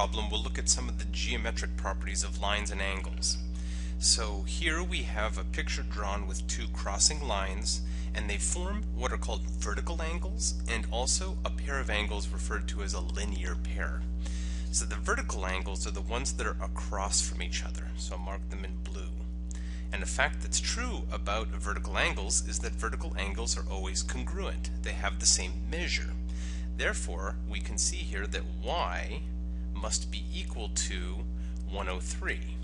problem, we'll look at some of the geometric properties of lines and angles. So here we have a picture drawn with two crossing lines, and they form what are called vertical angles and also a pair of angles referred to as a linear pair. So the vertical angles are the ones that are across from each other, so I'll mark them in blue. And a fact that's true about vertical angles is that vertical angles are always congruent. They have the same measure. Therefore, we can see here that y must be equal to 103.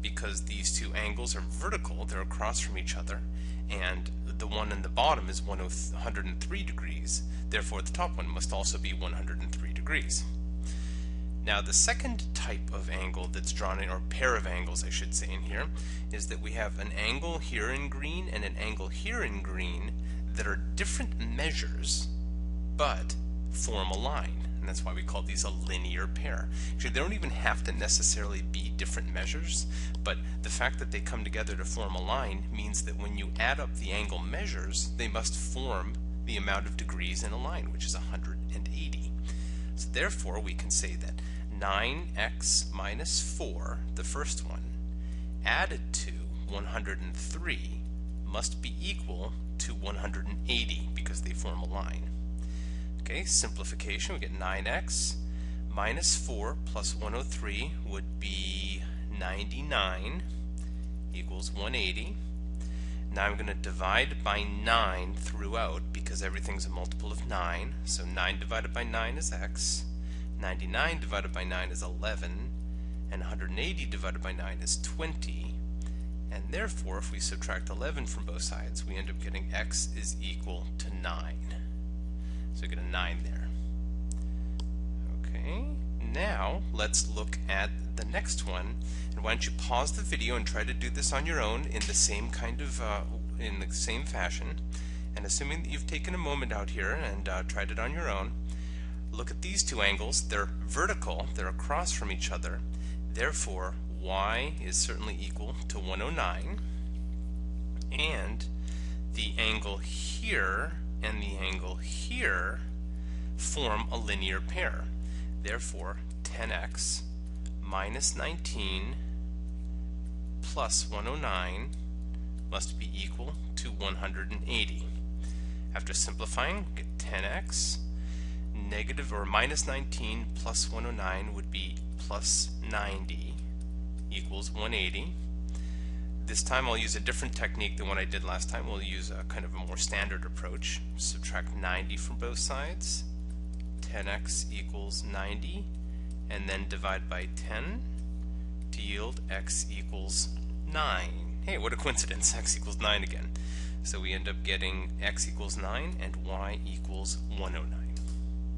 Because these two angles are vertical, they're across from each other, and the one in the bottom is 103 degrees. Therefore, the top one must also be 103 degrees. Now, the second type of angle that's drawn in, or pair of angles I should say in here, is that we have an angle here in green and an angle here in green that are different measures, but form a line. And that's why we call these a linear pair. Actually, they don't even have to necessarily be different measures, but the fact that they come together to form a line means that when you add up the angle measures, they must form the amount of degrees in a line, which is 180. So therefore, we can say that 9x minus 4, the first one, added to 103 must be equal to 180 because they form a line. Okay, simplification, we get 9x minus 4 plus 103 would be 99 equals 180. Now I'm going to divide by 9 throughout because everything's a multiple of 9. So 9 divided by 9 is x, 99 divided by 9 is 11, and 180 divided by 9 is 20. And therefore, if we subtract 11 from both sides, we end up getting x is equal to 9. So we get a 9 there. Okay, now let's look at the next one. And why don't you pause the video and try to do this on your own in the same kind of, in the same fashion. And assuming that you've taken a moment out here and tried it on your own, look at these two angles. They're vertical, they're across from each other. Therefore, y is certainly equal to 109. And the angle here and the angle here form a linear pair. Therefore, 10x minus 19 plus 109 must be equal to 180. After simplifying, we get 10x negative or minus 19 plus 109 would be plus 90 equals 180. This time I'll use a different technique than what I did last time. We'll use a kind of a more standard approach. Subtract 90 from both sides. 10x equals 90, and then divide by 10 to yield x equals 9. Hey, what a coincidence, x equals 9 again. So we end up getting x equals 9 and y equals 109.